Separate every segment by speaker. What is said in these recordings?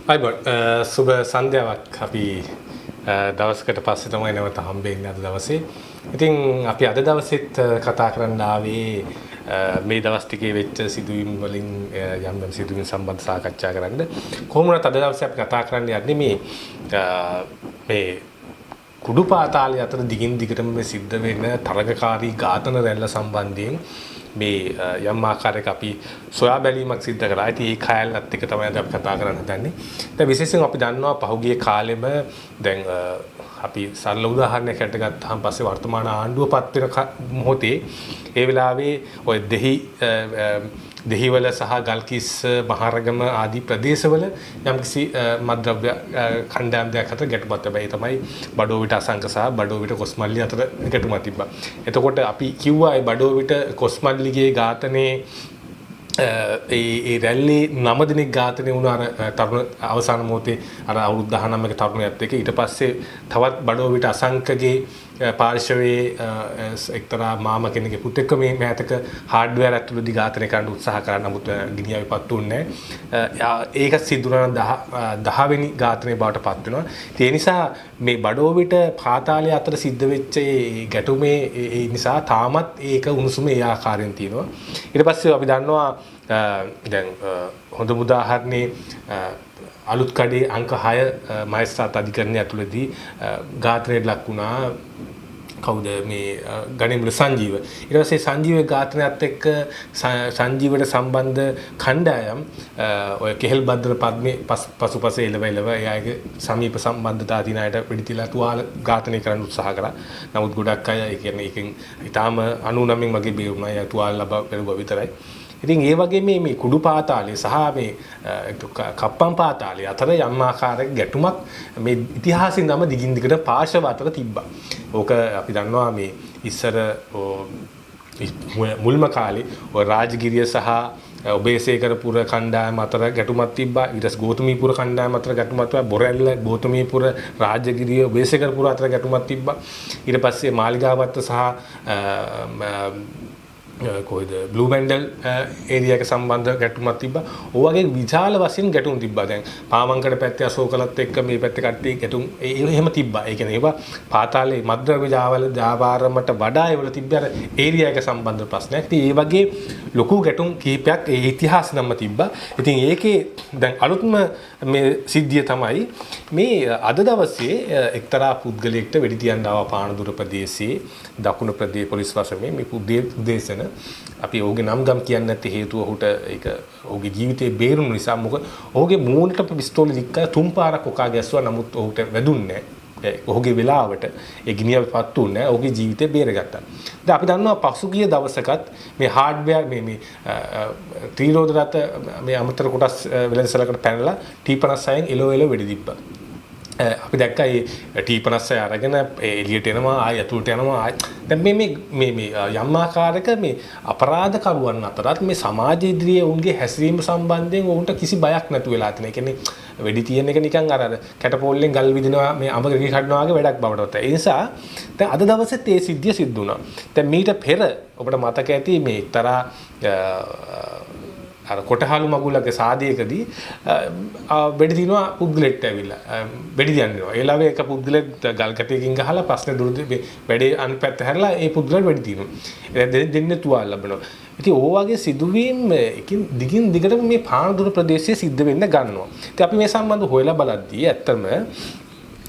Speaker 1: අයිබෝන් සුබ සන්ධ්‍යාවක් අපි දවසකට පස්සේ තමයි නැවත හම්බෙන්නේ අද දවසේ. ඉතින් අපි අද දවසෙත් කතා කරන්න ආවේ මේ දවස් ටිකේ වෙච්ච සිදුවීම් වලින් යම් සිදුවීම් සම්බන්ධ සාකච්ඡා කරන්න. කොහොමද අද දවසේ අපි කතා කරන්න යන්නේ මේ කුඩු පාතාලය අතර දිගින් දිගටම මේ සිද්ධ වෙන තරගකාරී ඝාතන රැල්ල සම්බන්ධයෙන් මේ යම් ආකාරයක අපි සොයා බැලීමක් සිද්ධ කරා. ඉතින් ඒ කයල්ලත් එක තමයි අපි කතා කරන්න හදන්නේ. දැන් විශේෂයෙන් අපි දන්නවා පහුගිය කාලෙම දැන් අපි සරල උදාහරණයකට ගත්තාම පස්සේ වර්තමාන ආණ්ඩුව පත් වෙන මොහොතේ ඒ වෙලාවේ ඔය දෙහිවල සහ ගල්කිස්ස මහරගම ආදී ප්‍රදේශවල යම්කිසි මද්ද්‍රව්‍ය කණ්ඩායම් දෙකක් අතර ගැටුමක් තිබ්බා. ඒ තමයි බඩෝවිට අසංක සහ බඩෝවිට කොස්මල්ලි අතර ගැටුමක් තිබ්බා. එතකොට අපි කිව්වා ඒ බඩෝවිට කොස්මල්ලිගේ ඝාතනයේ ඒ රැල්ලේ 9 දිනක් ඝාතනය වුණ අර තරුණ අවසාන මොහොතේ අර අවුරුදු 19ක තරුණයත් එක්ක ඊට පස්සේ තවත් බඩෝවිට අසංකගේ පාර්ශවයේ එක්තරා මාමා කෙනෙකුගේ පුතෙක් මේ මෑතක හાર્ඩ්වෙයාර් ඇතුළතදී ඝාතනය කරන්න උත්සාහ කරා. නමුත් ගිනියාවිපත් වුණේ නැහැ. ඒක සිදු වුණා 10 වෙනි ඝාතනයේ බවට පත් වෙනවා. ඒ නිසා මේ බඩෝවිට පාතාලය අතර සිද්ධ වෙච්ච ඒ ගැටුමේ ඒ නිසා තාමත් ඒක උණුසුම ඒ ආකාරයෙන් තියෙනවා. ඊට පස්සේ අපි දන්නවා දැන් හොඳ උදාහරණේ අලුත් කඩේ අංක 6 මහේස්ත්‍රාත් අධිකරණය ඇතුළතදී ඝාතනයට ලක් වුණා. කවුද මේ ගණිමුල සංජීව. ඊට පස්සේ සංජීවගේ ඝාතනයත් එක්ක සංජීවට සම්බන්ධ කණ්ඩායම් ඔය කෙහෙල් බද්දර පද්මේ පසුපස එළවෙලව එයාගේ සමීප සම්බන්ධතා දින අයට පිළිතිලා තුවාල ඝාතනය කරන්න උත්සාහ කරා. නමුත් ගොඩක් අය ඒ කියන්නේ ඒකෙන් ඊටාම 99න් වගේ බේරුණා. එයා තුවාල ලබා පෙරුවා විතරයි. ඉතින් ඒ වගේ මේ කුඩු පාතාලය සහ මේ කප්පම් පාතාලය අතර යම් ආකාරයක ගැටුමක් මේ ඉතිහාසයෙන් තම දිගින් දිගට පාර්ශව අතර තිබ්බා. ඕක අපි දන්නවා මේ ඉස්සර මුල්ම කාලේ ඔය රාජගිරිය සහ ඔබේසේකරපුර කණ්ඩායම අතර ගැටුමක් තිබ්බා. ඊට පස්සේ ගෝතමීපුර කණ්ඩායම අතර ගැටුමක් තිබ්බා. බොරැල්ල ගෝතමීපුර රාජගිරිය ඔබේසේකරපුර අතර ගැටුමක් තිබ්බා. ඊට පස්සේ මාලිගාවත්ත සහ කොයිද බ්ලූ බැන්ඩල් ඒරියා එක සම්බන්ධ ගැටුමක් තිබ්බා. ඔය වගේ විශාල වශයෙන් ගැටුම් තිබ්බා. දැන් පාමංකඩ පැත්තේ අශෝකලත් එක්ක මේ පැත්තේ කට්ටිය ගැටුම් එහෙම තිබ්බා. ඒ කියන්නේ ඒවා පාතාලේ මද්ද්‍රව්‍ය ජාවාරමට වඩා ඒවල තිබ්බ අර ඒරියා එක සම්බන්ධ ප්‍රශ්නයක්. ඉතින් ඒ වගේ ලොකු ගැටුම් කිහිපයක් ඒ ඉතිහාසෙ නම් තිබ්බා. ඉතින් ඒකේ දැන් අලුත්ම මේ සිද්ධිය තමයි මේ අද දවසේ එක්තරා පුද්ගලයෙක්ට වෙඩි තියන්න ආව පානදුර ප්‍රදේශයේ දකුණු ප්‍රදේශ පොලිස් වශයෙන් මේ පුද්ගලයන් අපි ඔහුගේ නම් ගම් කියන්නේ නැති හේතුව ඔහුට ඒක ඔහුගේ ජීවිතේ බේරුණු නිසා. මොකද ඔහුගේ මූණට පිස්තෝලෙ දික් කරලා තුන් පාරක් කොකා ගැස්සුවා. නමුත් ඔහුට වැදුන්නේ නැහැ. ඔහුගේ වෙලාවට ඒ ගිනියපත් උන්නේ නැහැ. ඔහුගේ ජීවිතේ බේරගත්තා. දැන් අපි දන්නවා පසුගිය දවසකත් මේ හાર્ඩ්වෙයාර් මේ ත්‍රිරෝද රථ මේ අමතර කොටස් වෙළඳසැලකට පැනලා T56න් එලෝ වෙඩි තිබ්බා. අපි දැක්කා මේ T56 අරගෙන එළියට එනවා ආය ඇතුළට යනවා ආය. දැන් මේ යම් ආකාරයක මේ අපරාධකරුවන් අතරත් මේ සමාජ ඉදිරියේ උන්ගේ හැසිරීම සම්බන්ධයෙන් උන්ට කිසි බයක් නැතු වෙලා තියෙන. ඒ කියන්නේ වෙඩි තියෙන එක නිකන් අර කැටපෝල්ලෙන් ගල් විදිනවා මේ අඹ ගිනි කඩනවා වගේ වැඩක් බවට පත්. ඒ නිසා දැන් අද දවසෙත් මේ සිද්ධිය සිද්ධ වුණා. දැන් මීට පෙර ඔබට මතක ඇති මේ එක්තරා අර කොටහලු මගුලගේ සාදයකදී වෙඩි දිනවා පුද්ගලෙක්ට ඇවිල්ලා වෙඩි දියන්නවා. ඒ ලාවේ එක පුද්ගලෙක් ගල් කැටයකින් ගහලා ප්‍රශ්නේ දුරු වැඩේ අනිත් හැරලා ඒ පුද්ගලට වෙඩි දිනවා. දෙන්නේ තුවාල ලැබෙනවා. ඉතින් ඕ වගේ සිදුවීම් දිගින් දිගටම මේ පානදුර ප්‍රදේශයේ සිද්ධ වෙන්න ගන්නවා. ඉතින් අපි මේ සම්බන්ධව හොයලා බලද්දී ඇත්තම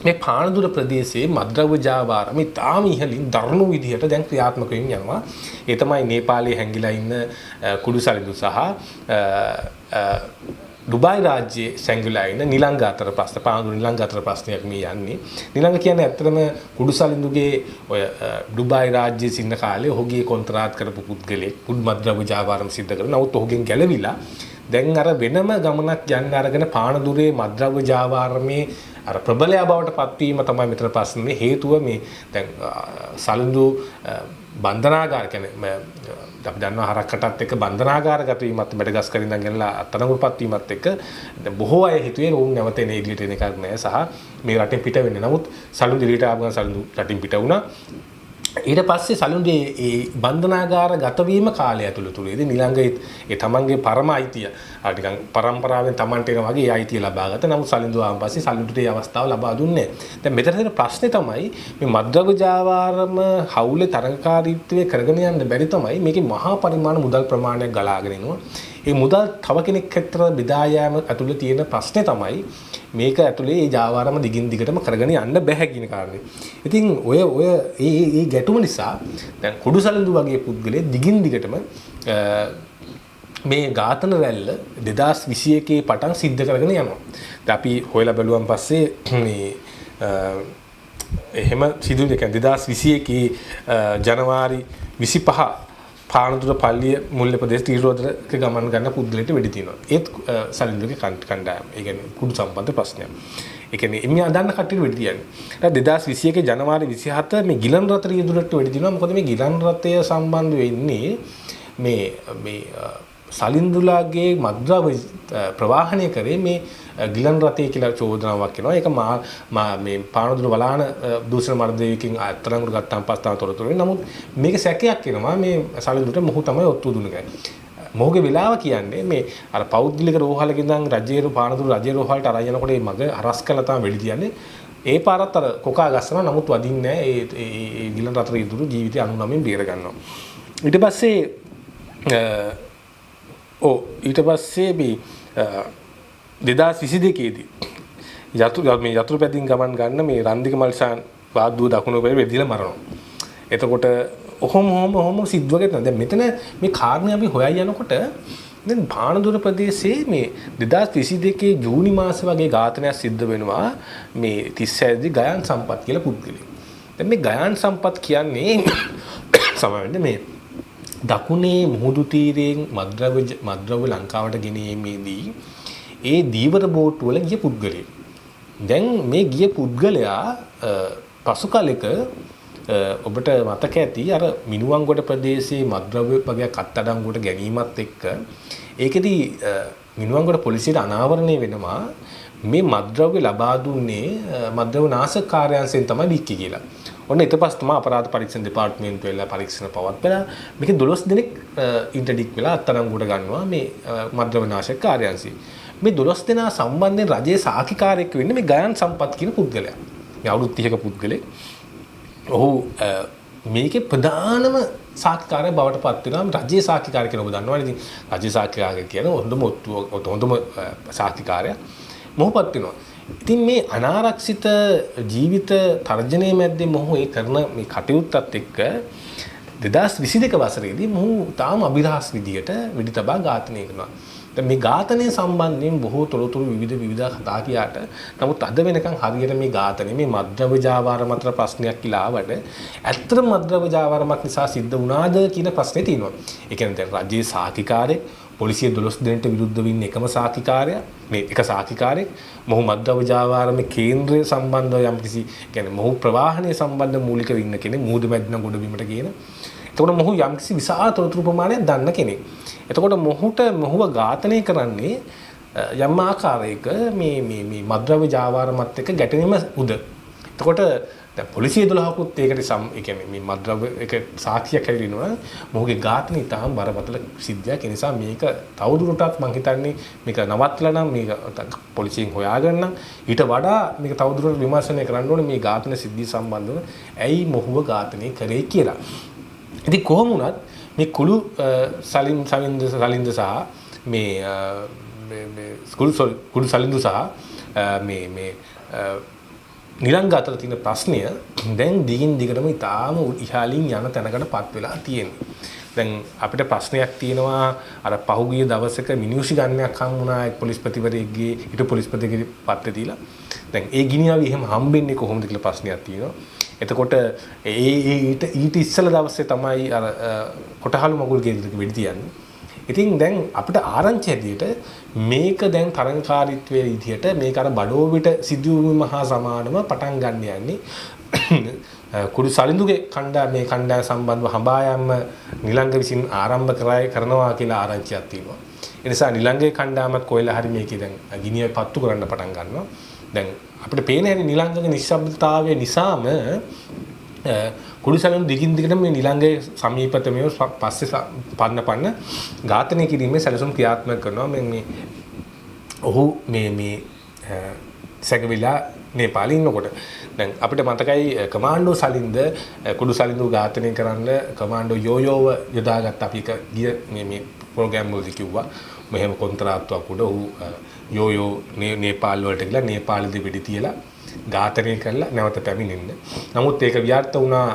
Speaker 1: මේ පානදුර ප්‍රදේශයේ මද්ද්‍රව්‍ය ජාවාරම ඉතාම ඉහළින් දරුණු විදිහට දැන් ක්‍රියාත්මක වෙමින් යනවා. ඒ තමයි නේපාලයේ හැංගිලා ඉන්න කුඩු සලිඳු සහ ඩුබායි රාජ්‍යයේ සැංගිලා ඉන්න නිලංග අතර ප්‍රශ්න පානදුර නිලංග අතර ප්‍රශ්නයක් මේ යන්නේ. නිලංග කියන්නේ ඇත්තටම කුඩු සලිඳුගේ ඔය ඩුබායි රාජ්‍යයේ ඉන්න කාලේ ඔහුගේ කොන්ත්‍රාත් කරපු පුද්ගලෙක් කුඩු මද්ද්‍රව්‍ය ජාවාරම සිද්ධ කරලා නමුත් ඔහුගෙන් ගැලවිලා දැන් අර වෙනම ගමනක් යන්න අරගෙන පානදුරේ මද්ද්‍රව්‍ය ජාවාරමේ අර ප්‍රබලයා බවට පත්වීම තමයි මෙතන ප්‍රශ්නේ. හේතුව මේ දැන් සලිඳු බන්ධනාගාර කියන්නේ අපි දන්නවා හරක්කටත් එක්ක බන්ධනාගාරගත වීමත් මැඩගස්කර් ඉඳන් ගෙනලා අත්අඩංගුවටපත් වීමත් එක්ක දැන් බොහෝ අය හිතුවේ උන් නැවත එන එළියට එන එකක් නෑ සහ මේ රටෙන් පිට වෙන්නේ. නමුත් සලිඳු එළියට ආව ගමන් සලිඳු රටින් පිට වුණා. ඊට පස්සේ සලින්ගේ ඒ බන්ධනාගාර ගතවීම කාලය ඇතුළතදී නිලංගයේ ඒ තමන්ගේ පරම අයිතිය නිකන් පරම්පරාවෙන් තමන්ට එන වගේ අයිතිය ලබාගත්තා. නමුත් සලින්දු ආවන් පස්සේ සලින්දුට ඒ අවස්ථාව ලබා දුන්නේ නැහැ. දැන් මෙතන තියෙන ප්‍රශ්නේ තමයි මේ මද්ද්‍රව්‍ය ජාවාරම හවුලේ තරඟකාරීත්වයේ කරගෙන යන්න බැරි තමයි මේකේ මහා පරිමාණ මුදල් ප්‍රමාණයක් ගලාගෙන එනවා. ඒ මුදල් තව කෙනෙක් අතර බෙදා යාම ඇතුළේ තියෙන ප්‍රශ්නේ තමයි මේක ඇතුලේ ඒ ජාවාරම දිගින් දිගටම කරගෙන යන්න බැහැ කියන කාරණේ. ඉතින් ඔය ඒ ගැටුම නිසා දැන් කුඩු සලින්දු වගේ පුද්ගලයෙක් දිගින් දිගටම මේ ඝාතන රැල්ල 2021 පටන් සිද්ධ කරගෙන යනවා. දැන් අපි හොයලා බැලුවන් පස්සේ මේ එහෙම සිදුවේ කියන්නේ 2021 ජනවාරි 25 පානදුර පල්ලිය මුල්ල ප්‍රදේශ තීරෝදරක ගමන් ගන්න පුද්ගලයාට වෙඩි තියනවා. ඒත් සලින්දුගේ කණ්ඩායම. ඒ කියන්නේ කුඩු සම්බන්ධ ප්‍රශ්නයක්. ඒ කියන්නේ එම්මියා දන්න කට්ටියට වෙඩි තියන්නේ. 2021 ජනවාරි 27 මේ ගිලන් රථ රියදුරට වෙඩි තියනවා. මොකද මේ ගිලන් රථය සම්බන්ධ වෙන්නේ මේ සලින්දුලාගේ මද්ද්‍රව්‍ය ප්‍රවාහනය කරේ මේ ගිලන් රථය කියලා චෝදනාවක් එනවා. ඒක මේ පානදුර වලාන දූෂණ මර්ධකයකින් අත්අඩංගුවට ගත්තාන් පස්සේ තමයි තොරතුරු වෙන්නේ. නමුත් මේක සැකයක් එනවා මේ සලින්දුට මොහු තමයි ඔත්තු දුන්නේ කියලා. මොහුගේ වෙලාව කියන්නේ මේ අර පෞද්ගලික රෝහලක ඉඳන් රජයේ පානදුර රජයේ රෝහලට අරන් යනකොට මේ මග හරස් කළා තමයි වෙඩි තියන්නේ. ඒ පාරත් අර කොකා ගස්සනවා. නමුත් වදින්නේ නැහැ. ඒ ගිලන් රථ රියදුරු ජීවිතය 99න් බේර ගන්නවා. ඊට පස්සේ ඊට පස්සේ මේ 2022 දී යතුරු පැදින් ගමන් ගන්න මේ රන්දික මල්සාන් වාද්දුව දකුණු පෙරේ වෙදිලා මරනවා. එතකොට ඔහොම සිද්ධ වෙගෙන දැන් මෙතන මේ කාරණේ අපි හොයයි යනකොට දැන් පානදුර ප්‍රදේශයේ මේ 2022 ජූනි මාසේ වගේ ඝාතනයක් සිද්ධ වෙනවා මේ 36 දී ගයන් සම්පත් කියලා පුද්ගලෙක්. දැන් මේ ගයන් සම්පත් කියන්නේ සමහරවිට මේ දකුණේ මුහුදු තීරයෙන් මද්ද්‍රව්‍ය ලංකාවට ගෙනීමේදී ඒ දීවර බෝට්ටු වල ගිය පුද්ගලයෙක්. දැන් මේ ගිය පුද්ගලයා පසු කාලෙක ඔබට මතක ඇති අර මිනුවන්ගොඩ ප්‍රදේශයේ මද්ද්‍රව්‍ය වගේක් අත්අඩංගුවට ගැනීමත් එක්ක ඒකෙදි මිනුවන්ගොඩ පොලිසියට අනාවරණය වෙනවා මේ මද්ද්‍රව්‍ය ලබා දුන්නේ මද්ද්‍රව්‍ය නාශක කාර්යාංශයෙන් තමයි ඩික්කි කියලා. ඔන්න ඊට පස්සේ තමයි අපරාධ පරීක්ෂණ දෙපාර්තමේන්තුව වෙලා පරීක්ෂණ පවත්වලා මේක 12 දිනක් ඉන්ටර්ඩික් වෙලා අත්අඩංගුවට ගන්නවා මේ මද්ද්‍රව්‍ය නාශක කාර්යාංශය. මේ 12 දෙනා සම්බන්ධයෙන් රජයේ සාක්ෂිකාරයෙක් වෙන්නේ මේ ගයන් සම්පත් කියන පුද්ගලයා. මේ අවුරුදු 30ක පුද්ගලෙක්. ඔහු මේකේ ප්‍රධානම සාක්ෂිකාරය බවට පත් වෙනවා රජයේ සාක්ෂිකාරය කියලා ඔබ දන්නවනේ. ඉතින් රජයේ සාක්ෂිකාරය කියන හොඳම සාක්ෂිකාරයා මොහොපත් වෙනවා. ඉතින් මේ අනාරක්ෂිත ජීවිත තර්ජනයේ මැද්දේ මොහු ඒ කරන මේ කටයුත්තත් එක්ක 2022 වසරේදී මොහු තාම අභිරහස් විදියට වෙඩි තබා ඝාතනය කරනවා. දැන් මේ ඝාතනය සම්බන්ධයෙන් බොහෝ තොරතුරු විවිධ කතා කියාට නමුත් අද වෙනකන් හරියට මේ ඝාතනය මේ මද්ද්‍රව්‍ය ජාවාර මත ප්‍රශ්නයක් කියලා ආවට ඇත්තටම මද්ද්‍රව්‍ය ජාවාරමක් නිසා සිද්ධ වුණාද කියන ප්‍රශ්නේ තියෙනවා. ඒ කියන්නේ දැන් රජයේ සාක්ෂිකාරයෙක් පොලිසිය 12 දෙනෙක්ට විරුද්ධ වෙන්නේ එකම සාක්ෂිකාරයා මේ එක සාක්ෂිකාරයෙක් මොහු මද්ද්‍රව්‍ය ජාවාරමේ කේන්ද්‍රය සම්බන්ධව යම්කිසි කියන්නේ මොහු ප්‍රවාහනය සම්බන්ධ මූලික ඉන්න කෙනෙක් මුහුද මැද්දන ගොඩබිමට කියන. එතකොට මොහු යම්කිසි විශාල තොරතුරු ප්‍රමාණයක් දන්න කෙනෙක්. එතකොට මොහුව ඝාතනය කරන්නේ යම් ආකාරයක මේ මද්ද්‍රව්‍ය ජාවාරමත් එක්ක ගැටෙනීම උද. එතකොට දැන් පොලිසිය 12කුත් ඒකට ඒ කියන්නේ මේ මද්ද්‍රව්‍ය එක සාක්ෂියක් හැදිනවා මොහුගේ ඝාතනය තාම බරපතල සිද්ධියක්. ඒ නිසා මේක තවදුරටත් මම හිතන්නේ මේක නවත්තලා නම් මේක පොලිසියෙන් හොයාගන්න ඊට වඩා මේක තවදුරටත් විමර්ශනය කරන්න ඕනේ මේ ඝාතන සිද්ධිය සම්බන්ධව ඇයි මොහුව ඝාතනය කරේ කියලා. ඉතින් කොහොම වුණත් මේ කුළු සලින්ද සහ මේ කුළු සලින්දු සහ මේ නිලංග අතර තියෙන ප්‍රශ්නය දැන් දිගින් දිගටම ඉතාලම ඉහළින් යන තැනකටපත් වෙලා තියෙනවා. දැන් අපිට ප්‍රශ්නයක් තියෙනවා අර පහුගිය දවසක මිනිස්සු ගන්නයක් හම් වුණා පොලිස්පතිවරයෙක්ගේ ඊට පොලිස්පතිගේ පත්‍රය දීලා. දැන් ඒ ගිනියාවි එහෙම හම්බෙන්නේ කොහොමද කියලා ප්‍රශ්නයක් තියෙනවා. එතකොට ඊට ඉස්සල දවසේ තමයි අර කොටහළු මගුල් ගෙදරක වෙඩි තියන්නේ. ඉතින් දැන් අපිට ආරංචි හැටියට මේක දැන් තරංකාරීත්වයේ විදිහට මේක අර බඩෝවිට සිදුවීම හා සමානව පටන් ගන්න යන්නේ කුඩු සලින්දුගේ කණ්ඩායම සම්බන්ධව හඹා යෑම නිලංග විසින් ආරම්භ කරනවා කියලා ආරංචියක් තියෙනවා. ඒ නිසා නිලංගයේ කණ්ඩායමත් කොයිලා හරි මේකේ දැන් ගිනිය පත්තු කරන්න පටන් ගන්නවා. දැන් අපිට පේන හැටි නිලංගගේ නිශ්ශබ්දතාවය නිසාම කුඩු සලින්දු දිගින් දිගට මේ නිලංගයේ සමීපතමව පස්සේ පන්න ඝාතනය කිරීමේ සැලසුම් ක්‍රියාත්මක කරනවා මේ ඔහු මේ සැකවිලා නේපාලේ ඉන්නකොට දැන් අපිට මතකයි කමාන්ඩෝ සලින්ද කුඩු සලින්දු ඝාතනය කරන්න කමාන්ඩෝ යෝයෝව යොදාගත්ත අපි ගිය මේ ප්‍රෝග්‍රෑම් වලදී කිව්වා මෙහෙම කොන්ත්‍රාත්තුවක් උඩ ඔහු යෝයෝ නේපාල් වලට ගිහලා නේපාලෙදි වෙඩි තියලා ඝාතනය කරලා නැවත පැමිණෙන්න. නමුත් ඒක ව්‍යාර්ථ වුණා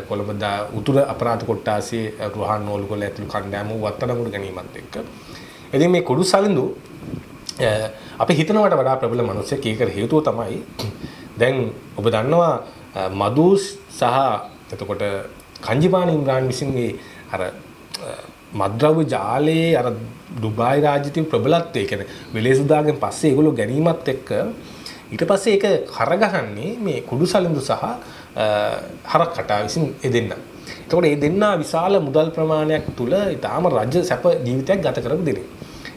Speaker 1: කොළඹ උතුර අපරාධ කොට්ටාසයේ රුහාන් නෝල්ගොල්ල ඇතුළු කණ්ඩායම වත්තනමුඩ ගැනීමත් එක්ක. ඉතින් මේ කුඩු සලින්දු අපි හිතනවට වඩා ප්‍රබල මිනිස්සෙක්. ඒකට හේතුව තමයි දැන් ඔබ දන්නවා මදුස් සහ එතකොට කංජිපාන ඉම්රාන් විසින් අර මද්ද්‍රව්‍ය ජාලයේ අර දුබායි රාජ්‍යයේ ප්‍රබලත්වය කියන්නේ වෙලෙසුදාගෙන් පස්සේ ඒගොල්ලෝ ගැනීමත් එක්ක ඊට පස්සේ ඒක කරගහන්නේ මේ කුඩු සලින්දු සහ හරක් කටා විසින් එදෙන්න. එතකොට මේ දෙන්නා විශාල මුදල් ප්‍රමාණයක් තුල ඊටාම රජ සැප ජීවිතයක් ගත කරපු දෙන්නේ.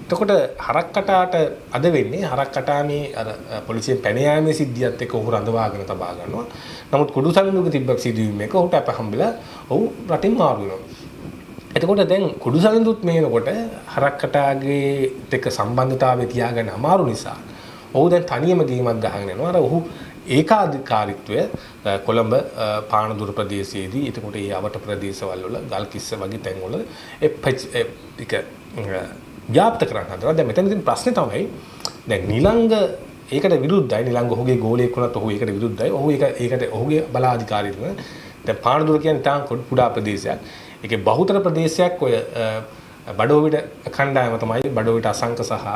Speaker 1: එතකොට හරක් කටාට අද වෙන්නේ හරක් කටා මේ අර පොලිසියෙන් පැන යාමේ සිද්ධියත් එක්ක ඔහු රඳවාගෙන තබා ගන්නවා. නමුත් කුඩු සලින්දුගේ තිබ්බ සිදුවීම එක ඔහුට අප හම්බෙලා ඔහු රටින් මාරු වෙනවා. එතකොට දැන් කුඩු සලින්දුත් මේනකොට හරක් කටාගේ එක්ක සම්බන්ධතාවය තියාගන්න අමාරු නිසා ඔහු දැන් තනියම ගේමක් ගහගෙන යනවා. අර ඔහු ඒකාධිකාරීත්වය කොළඹ පානදුර ප්‍රදේශයේදී එතකොට ඒ අවට ප්‍රදේශවල වල ගල්කිස්ස වගේ තැන්වල ඒක ව්‍යාප්ත කරන්න හදනවා. දැන් මෙතනදී ප්‍රශ්නේ තමයි දැන් නිලංග ඒකට විරුද්ධයි. නිලංග ඔහුගේ ගෝලයක් වුණත් ඔහු ඒකට විරුද්ධයි. ඔහු ඒකට ඔහුගේ බලාධිකාරීත්වය. දැන් පානදුර කියන්නේ තාම කුඩා ප්‍රදේශයක්. ඒකේ බහුතර ප්‍රදේශයක් ඔය බඩෝවිට කණ්ඩායම තමයි බඩෝවිට අසංක සහ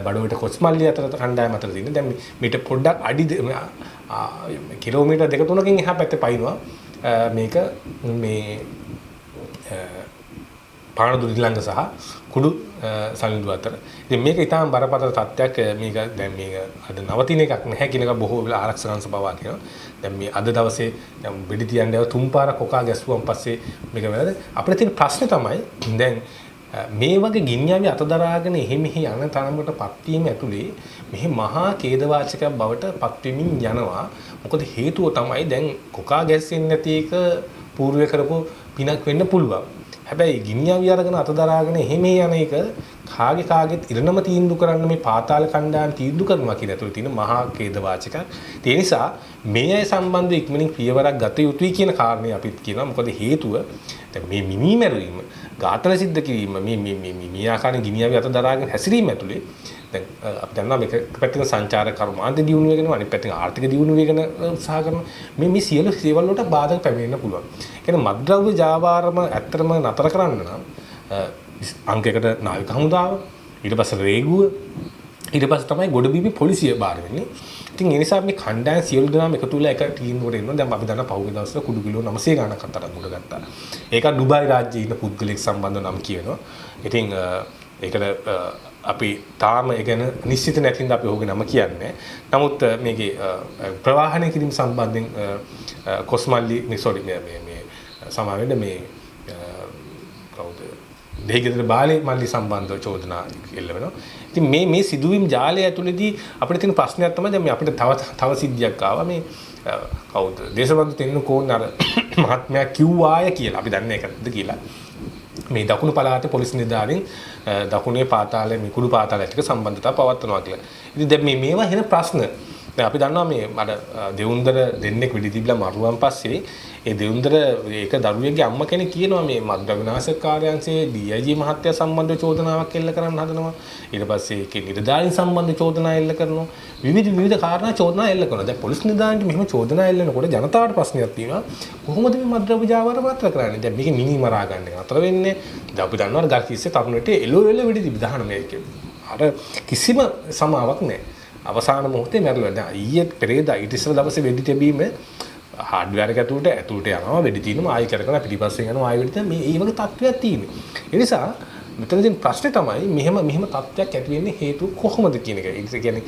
Speaker 1: බඩෝවිට කොස්මල්ලි අතර කණ්ඩායම අතර තියෙන. දැන් මේට පොඩ්ඩක් අඩි කිලෝමීටර් 2-3කින් එහා පැත්තේ පයින්නවා මේක මේ පානදුර නිලංග සහ කුඩු සලින්දු අතර. ඉතින් මේක ඊටාම් බරපතල තත්ත්වයක්. මේක දැන් මේක අද නවතින එකක් නැහැ කියන එක බොහෝ වෙලා ආරක්ෂක අංශ පවා කියනවා. දැන් මේ අද දවසේ දැන් වෙඩි තියන්න යව තුන් පාරක් කොකා ගැස්සුවන් පස්සේ මේක වෙලාද අපිට තියෙන ප්‍රශ්නේ තමයි දැන් මේ වගේ ගින්නියාවේ අතදරාගෙන එහෙ යන තරමකට පත්වීම ඇතුලේ මෙහි මහා ඛේදවාචකයක් බවට පත්වෙමින් යනවා. මොකද හේතුව තමයි දැන් කොකා ගැස්සෙන්නේ නැති එක පූර්වය කරපු පිනක් වෙන්න පුළුවන්. හැබැයි ගින්නියාවි අරගෙන අතදරාගෙන එහෙම යන එක කාගෙත් ඉරණම තීන්දුව කරන්න මේ පාතාල කණ්ඩායම් තීන්දුව කරනවා කියන ඇතුළේ තියෙන මහා ඛේදවාචකයක්. ඒ නිසා මේ අය සම්බන්ධව ඉක්මනින් පියවරක් ගත යුතුයි කියන කාරණේ අපිත් කියනවා. මොකද හේතුව දැන් මේ මිනිමැරුවීම, ඝාතන සිද්ධ කිරීම මේ ආකාරයෙන් ගින්නියාවි අතදරාගෙන හැසිරීම ඇතුළේ දැන් අපි දන්නවා මේක පැත්තකින් සංචාරක කර්මාන්ත දියුණු වෙගෙන අනිත් පැත්තකින් ආර්ථික දියුණු වෙගෙන උත්සාහ කරන මේ සියලු සේවල් වලට බාධක පැමිණෙන්න පුළුවන්. කියන්නේ මද්ද්‍රව්‍ය ජාවාරම ඇත්තටම නතර කරන්න නම් අංකයකට නාවික හමුදාව ඊට පස්සේ රේගුව ඊට පස්සේ තමයි ගොඩබිමි පොලිසිය බාර වෙන්නේ. ඉතින් ඒ නිසා මේ කණ්ඩායම් සියලු දෙනාම එකතු වෙලා එක තීන්දුවකට එනවා. දැන් අපි දන්නා පහුගිය දවස්වල කුඩු කිලෝ 900 ගණනක් අතර මුඩ ගත්තා. ඒක දුබායි රාජ්‍යයේ ඉන්න පුද්ගලෙක් සම්බන්ධ නම් කියනවා. ඉතින් ඒකට අපි තාම ඒ ගැන නිශ්චිත නැතිනම් අපි ඔහුගේ නම කියන්නේ. නමුත් මේකේ ප්‍රවාහනය කිරීම සම්බන්ධයෙන් කොස්මල්ලි මේ සමාවෙන්න මේ කවුද දෙහිගෙදර බාලේ මල්ලි සම්බන්ධව චෝදනා එල්ල වෙනවා. ඉතින් මේ සිදුවීම් ජාලය ඇතුළේදී අපිට තියෙන ප්‍රශ්නයක් තමයි දැන් මේ අපිට තව සිද්ධියක් ආවා මේ කවුද දේශබන්දු තෙන්නකෝන් අර මහත්මයා කිව්වාය කියලා. අපි දන්නේ ඒකද කියලා. මේ දකුණු පළාතේ පොලිස් නිලධාරීන් දකුණේ පාතාලේ මේ කුඩු පාතාලයට සම්බන්ධතාව පවත්වනවා කියලා. ඉතින් දැන් මේවා වෙන ප්‍රශ්න. දැන් අපි දන්නවා මේ අර දෙවුන්දර දෙන්නෙක් වෙඩි තිබිලා මරුවන් පස්සේ ඒ දෙවුන්දර ඒක දරුවෙක්ගේ අම්මා කෙනෙක් කියනවා මේ මද්ද්‍රව්‍ය විනාශක කාර්යාංශයේ DIG මහත්තයා සම්බන්ධව චෝදනාවක් එල්ල කරන්න හදනවා. ඊට පස්සේ ඒකේ නිලධාරීන් සම්බන්ධව චෝදනා එල්ල කරනවා. විවිධ කාරණා චෝදනා එල්ල කරනවා. දැන් පොලිස් නිලධාරීන්ට මෙහෙම චෝදනා එල්ලනකොට ජනතාවට ප්‍රශ්නයක් තියෙනවා. කොහොමද මේ මද්ද්‍රව්‍ය ජාවාර නතර කරන්නේ? දැන් මේක මිනි මරා ගන්න එක නතර වෙන්නේ. දැන් අපි දන්නවා ගල්කිස්සේ තරුණෙට එළෝ වෙඩි තිබිදාන මේකේ. අර කිසිම සමාවක් නැහැ. අවසාන මොහොතේ මැරලා. දැන් ඊයේ පෙරේදා ඊට ඉස්සර දවසේ වෙඩි තිබීම හાર્ඩ්වෙයාර් එක ඇතුළට යනවා වෙඩි තියෙනවා ආයෙ කරගෙන පිටිපස්සෙන් යනවා ආයෙ වෙඩි මේ ඒ වගේ තත්ත්වයක් තියෙනවා. ඒ නිසා මෙතනදී ප්‍රශ්නේ තමයි මෙහෙම තත්ත්වයක් ඇති වෙන්නේ හේතුව කොහොමද කියන එක. ඒ කියන්නේ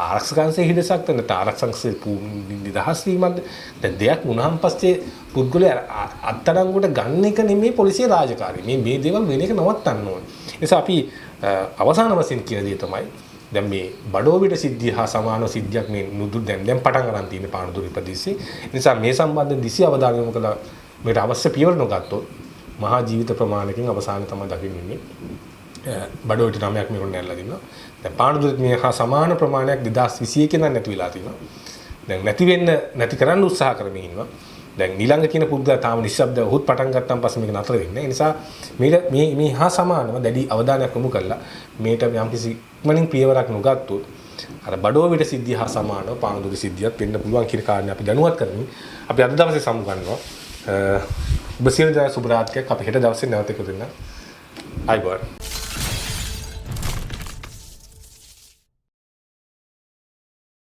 Speaker 1: ආරක්ෂකංශයේ හිදසක් නැත්නම් ආරක්ෂකංශයේ නිදහස් වීමක්ද දැන් දෙයක් වුණාන් පස්සේ පුද්ගලයා අත්අඩංගුවට ගන්න එක නෙමෙයි පොලිසිය රාජකාරිය. මේ දේවල් වෙන එක නවත්තන්න ඕනේ. ඒ නිසා අපි අවසාන වශයෙන් කියන දේ තමයි දැන් මේ බඩෝවිට සිද්ධිය හා සමාන සිද්ධියක් මේ නුදුරු දැන් පටන් ගන්න තියෙන පානදුරු ප්‍රදේශේ. ඒ නිසා මේ සම්බන්ධයෙන් දිසි අවධානය යොමු කළා මේට අවශ්‍ය පියවර නොගත්තොත් මහා ජීවිත ප්‍රමාණයකින් අවසානය තමයි දකින්නේ. බඩෝවිට 9ක් මේකට නැරලා දිනවා. දැන් පානදුරු මේ හා සමාන ප්‍රමාණයක් 2021 ඉඳන් නැති වෙලා තිනවා. දැන් නැති කරන්න උත්සාහ කරමින් ඉන්නවා. දැන් ඊළඟ කියන පුද්ගලයා තාම නිශ්ශබ්දව උහුත් පටන් ගත්තාන් පස්සේ මේක නතර වෙන්නේ. ඒ නිසා මේ හා සමානව දැඩි අවධානයක් යොමු කළා මේට යම්කිසි ඉක්මනින් පියවරක් නොගත්තොත් අර බඩෝවිට සිද්ධිය හා සමානව පානදුරු සිද්ධියක් වෙන්න පුළුවන් කියන කාරණේ අපි දැනුවත් කරමින් අපි අද දවසේ සමු ගන්නවා. ඔබ සියලු දෙනා සුබ රාත්‍රියක්. අපි හෙට දවසේ නැවත එකතු වෙනවා. ආයිබෝන්.